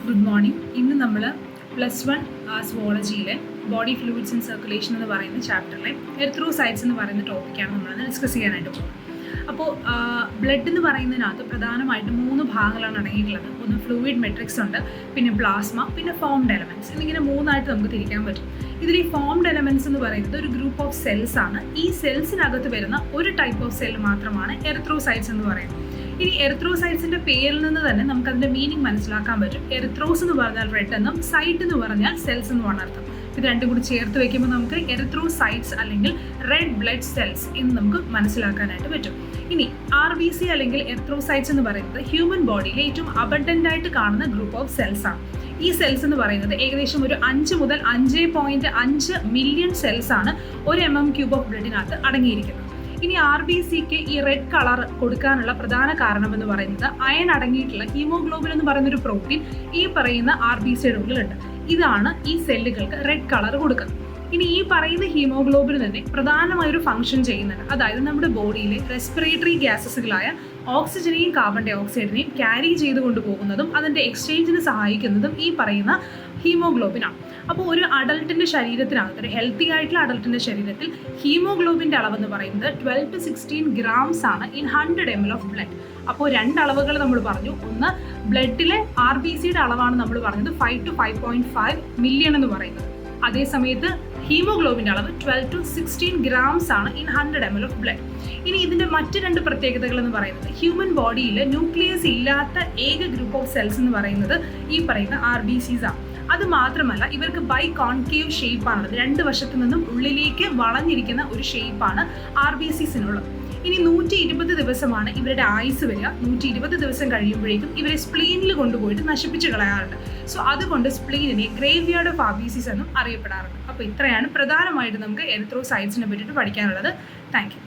Good morning. ഇന്ന് നമ്മൾ +1 സുവോളജിയിലെ body fluids and circulation എന്ന് പറയുന്ന ചാപ്റ്ററിലെ എറിത്രോസൈറ്റ്സ് എന്ന് പറയുന്ന ടോപ്പിക്കാണ് നമ്മളന്ന് ഡിസ്കസ് ചെയ്യാനായിട്ട് പോകുന്നത്. അപ്പോൾ ബ്ലഡ് എന്ന് പറയുന്നതിനകത്ത് പ്രധാനമായിട്ടും 3 ഭാഗങ്ങളാണ് അടങ്ങിയിട്ടുള്ളത്. ഒന്ന് ഫ്ലൂയിഡ് മെട്രിക്സ് ഉണ്ട്, പിന്നെ പ്ലാസ്മ, പിന്നെ ഫോംഡ് എലമെൻറ്റ്സ് എന്നിങ്ങനെ 3ആയിട്ട് നമുക്ക് തിരിക്കാൻ പറ്റും. ഇതിൽ ഈ ഫോംഡ് എലമെൻറ്റ്സ് എന്ന് പറയുന്നത് ഒരു ഗ്രൂപ്പ് ഓഫ് സെൽസ് ആണ്. ഈ സെൽസിനകത്ത് വരുന്ന ഒരു ടൈപ്പ് ഓഫ് സെൽ മാത്രമാണ് എറിത്രോസൈറ്റ്സ് എന്ന് പറയുന്നത്. ഇനി എറിത്രോസൈറ്റ്സിൻ്റെ പേരിൽ നിന്ന് തന്നെ നമുക്കതിൻ്റെ മീനിങ് മനസ്സിലാക്കാൻ പറ്റും. എറിത്രോസ് എന്ന് പറഞ്ഞാൽ റെഡ് എന്നും സൈറ്റ് എന്ന് പറഞ്ഞാൽ സെൽസ് എന്നുമാണ് അർത്ഥം. ഇത് രണ്ടും കൂടി ചേർത്ത് വയ്ക്കുമ്പോൾ നമുക്ക് എറിത്രോസൈറ്റ്സ് അല്ലെങ്കിൽ റെഡ് ബ്ലഡ് സെൽസ് എന്ന് നമുക്ക് മനസ്സിലാക്കാനായിട്ട് പറ്റും. ഇനി RBC അല്ലെങ്കിൽ എറിത്രോസൈറ്റ്സ് എന്ന് പറയുന്നത് ഹ്യൂമൻ ബോഡിയിൽ ഏറ്റവും അബണ്ടൻ്റ് ആയിട്ട് കാണുന്ന ഗ്രൂപ്പ് ഓഫ് സെൽസ് ആണ്. ഈ സെൽസ് എന്ന് പറയുന്നത് ഏകദേശം ഒരു 5 മുതൽ 5.5 മില്യൺ സെൽസ് ആണ് 1 mm³ ഓഫ് ബ്ലഡിനകത്ത് അടങ്ങിയിരിക്കുന്നത്. ഇനി RBCക്ക് ഈ റെഡ് കളർ കൊടുക്കാനുള്ള പ്രധാന കാരണം എന്ന് പറയുന്നത് അയൺ അടങ്ങിയിട്ടുള്ള ഹീമോഗ്ലോബിൻ എന്ന് പറയുന്നൊരു പ്രോട്ടീൻ ഈ പറയുന്ന RBCയുടെ ഉള്ളിലുണ്ട്. ഇതാണ് ഈ സെല്ലുകൾക്ക് റെഡ് കളർ കൊടുക്കുന്നത്. ഇനി ഈ പറയുന്ന ഹീമോഗ്ലോബിൻ തന്നെ പ്രധാനമായൊരു ഫംഗ്ഷൻ ചെയ്യുന്നുണ്ട്. അതായത് നമ്മുടെ ബോഡിയിലെ റെസ്പിറേറ്ററി ഗ്യാസസുകളായ ഓക്സിജനെയും കാർബൺ ഡൈ ഓക്സൈഡിനെയും ക്യാരി ചെയ്ത് കൊണ്ടുപോകുന്നതും അതിൻ്റെ എക്സ്ചേഞ്ചിന് സഹായിക്കുന്നതും ഈ പറയുന്ന ഹീമോഗ്ലോബിനാണ്. അപ്പോൾ ഒരു അഡൾട്ടിൻ്റെ ശരീരത്തിനകത്ത്, ഒരു ഹെൽത്തി ആയിട്ടുള്ള അഡൾട്ടിൻ്റെ ശരീരത്തിൽ ഹീമോഗ്ലോബിൻ്റെ അളവെന്ന് പറയുന്നത് 12 to 16 grams ആണ് ഇൻ 100 ml ഓഫ് ബ്ലഡ്. അപ്പോൾ 2 അളവുകൾ നമ്മൾ പറഞ്ഞു. ഒന്ന് ബ്ലഡിലെ RBCയുടെ അളവാണ് നമ്മൾ പറഞ്ഞത് 5 to 5.5 മില്യൺ എന്ന് പറയുന്നത്. അതേസമയത്ത് ഹീമോഗ്ലോബിൻ്റെ അളവ് 12 to 16 grams ആണ് ഇൻ 100 ml ഓഫ് ബ്ലഡ്. ഇനി ഇതിൻ്റെ മറ്റ് 2 പ്രത്യേകതകൾ എന്ന് പറയുന്നത് ഹ്യൂമൻ ബോഡിയിൽ ന്യൂക്ലിയസ് ഇല്ലാത്ത ഏക ഗ്രൂപ്പ് ഓഫ് സെൽസ് എന്ന് പറയുന്നത് ഈ പറയുന്ന RBCs ആണ്. അത് മാത്രമല്ല, ഇവർക്ക് ബൈകോൺകേവ് ഷേപ്പാണുള്ളത്. 2 വശത്തു നിന്നും ഉള്ളിലേക്ക് വളഞ്ഞിരിക്കുന്ന ഒരു ഷേപ്പാണ് RBCസിനുള്ളത്. ഇനി 120 ദിവസമാണ് ഇവരുടെ ആയുസ് വരിക. 120 ദിവസം കഴിയുമ്പോഴേക്കും ഇവരെ സ്പ്ലീനിൽ കൊണ്ടുപോയിട്ട് നശിപ്പിച്ച് കളയാറുണ്ട്. സോ അതുകൊണ്ട് സ്പ്ലീനിനെ ഗ്രേവ്യാർഡ് ഓഫ് RBCs എന്നും അറിയപ്പെടാറുണ്ട്. അപ്പോൾ ഇത്രയാണ് പ്രധാനമായിട്ട് നമുക്ക് എറിത്രോസൈറ്റ്സിനെ പറ്റിയിട്ട് പഠിക്കാനുള്ളത്. Thank you.